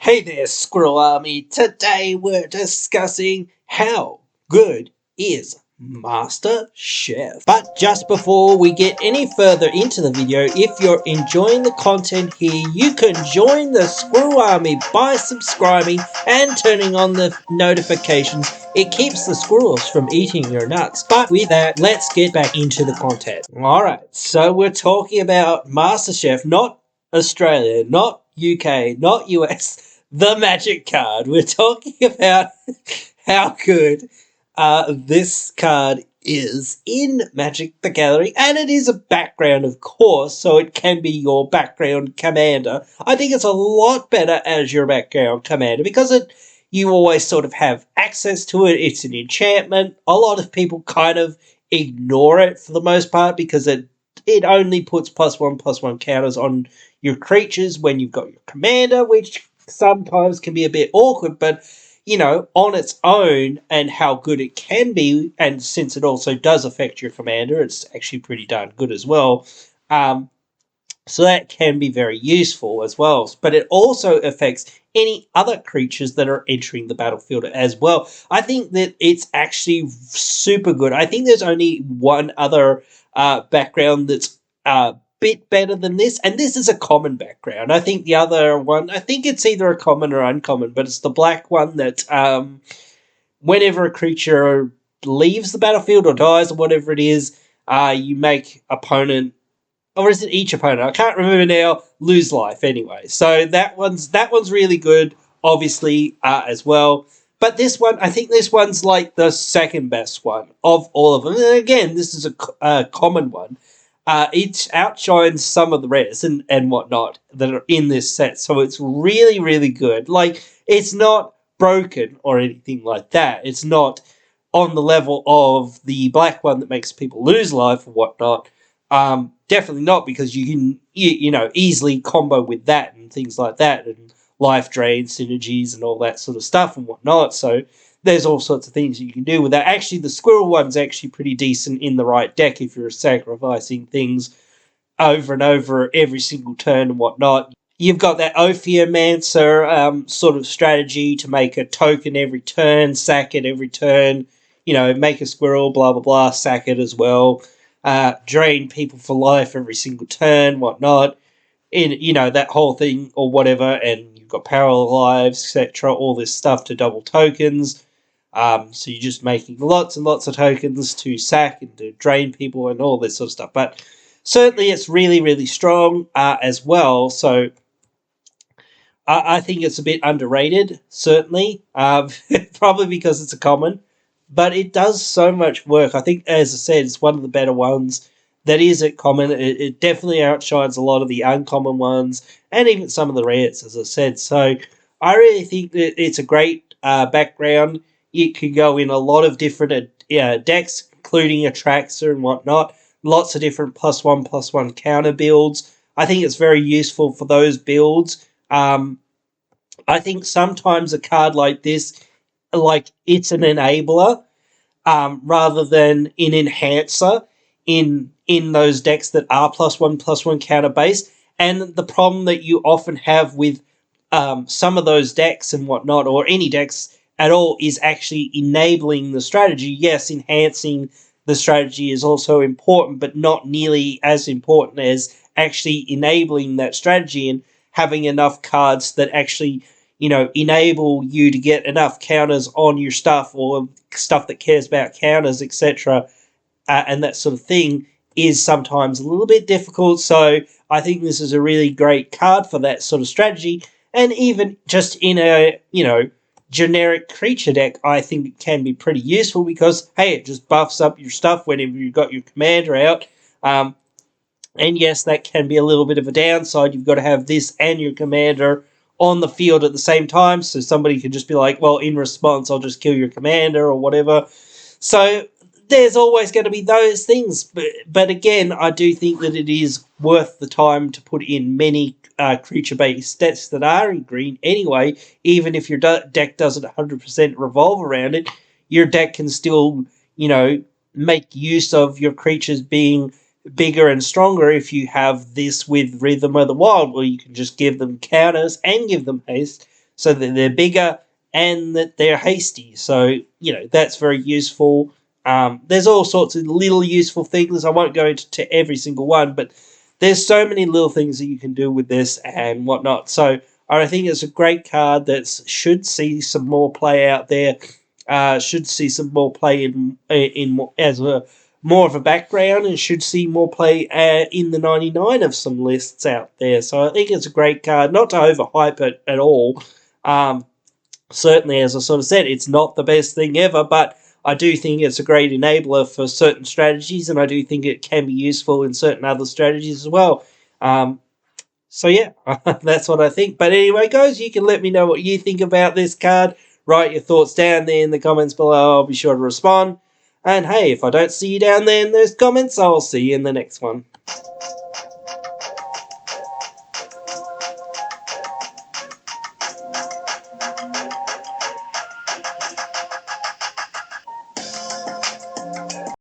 Hey there, Squirrel Army. Today we're discussing how good is Master Chef. But just before we get any further into the video, if you're enjoying the content here, you can join the Squirrel Army by subscribing and turning on the notifications. It keeps the squirrels from eating your nuts. But with that, let's get back into the content. Alright, so we're talking about Master Chef, not Australia, not UK, not US, the Magic card. We're talking about how good this card is in Magic the Gathering, and it is a background, of course, so it can be your background commander. I think it's a lot better as your background commander because you always sort of have access to it. It's an enchantment. A lot of people kind of ignore it for the most part because it only puts +1/+1 counters on your creatures when you've got your commander, which sometimes can be a bit awkward, but on its own and how good it can be, and since it also does affect your commander, it's actually pretty darn good as well. So that can be very useful as well. But it also affects any other creatures that are entering the battlefield as well. I think that it's actually super good. I think there's only one other background that's bit better than this, and this is a common background. I think the other one, I think it's either a common or uncommon, but it's the black one that whenever a creature leaves the battlefield or dies or whatever it is, you make opponent, or is it each opponent? I can't remember now. Lose life anyway. So that one's really good, obviously as well. But this one, I think this one's like the second best one of all of them. And again, this is a common one. It outshines some of the rares and whatnot that are in this set. So it's really, really good. Like, it's not broken or anything like that. It's not on the level of the black one that makes people lose life or whatnot. Definitely not, because you can easily combo with that and things like that, and life drain synergies and all that sort of stuff and whatnot. So there's all sorts of things you can do with that. Actually, the squirrel one's actually pretty decent in the right deck if you're sacrificing things over and over every single turn and whatnot. You've got that Ophiomancer sort of strategy to make a token every turn, sack it every turn, make a squirrel, blah, blah, blah, sack it as well. Drain people for life every single turn, whatnot. That whole thing or whatever, and you've got parallel lives, etc., all this stuff to double tokens. So you're just making lots and lots of tokens to sack and to drain people and all this sort of stuff. But certainly it's really, really strong as well. So I think it's a bit underrated, certainly. Probably because it's a common. But it does so much work. I think, as I said, it's one of the better ones that is at common. It definitely outshines a lot of the uncommon ones and even some of the rares, as I said. So I really think that it's a great background. It can go in a lot of different decks, including Atraxa and whatnot. Lots of different +1/+1 counter builds. I think it's very useful for those builds. I think sometimes a card like this, like, it's an enabler rather than an enhancer in those decks that are +1/+1 counter based. And the problem that you often have with some of those decks and whatnot, or any decks at all, is actually enabling the strategy. Yes, enhancing the strategy is also important, but not nearly as important as actually enabling that strategy and having enough cards that actually enable you to get enough counters on your stuff, or stuff that cares about counters, etc., and that sort of thing is sometimes a little bit difficult. So I think this is a really great card for that sort of strategy. And even just in a, generic creature deck, I think it can be pretty useful because, hey, it just buffs up your stuff whenever you've got your commander out. And yes, that can be a little bit of a downside. You've got to have this and your commander on the field at the same time, so somebody could just be like, well, in response, I'll just kill your commander or whatever. So there's always going to be those things. But again, I do think that it is worth the time to put in many creature-based stats that are in green anyway. Even if your deck doesn't 100% revolve around it, your deck can still, make use of your creatures being bigger and stronger if you have this with Rhythm of the Wild, where you can just give them counters and give them haste. so that they're bigger and that they're hasty. So, that's very useful. There's all sorts of little useful things. I won't go into every single one, but there's so many little things that you can do with this and whatnot. So I think it's a great card that should see some more play out there. Should see some more play in as a more of a background, and should see more play in the 99 of some lists out there. So I think it's a great card. Not to overhype it at all. Certainly, as I sort of said, it's not the best thing ever, but I do think it's a great enabler for certain strategies, and I do think it can be useful in certain other strategies as well. So yeah, that's what I think. But anyway, guys, you can let me know what you think about this card. Write your thoughts down there in the comments below. I'll be sure to respond. And hey, if I don't see you down there in those comments, I'll see you in the next one.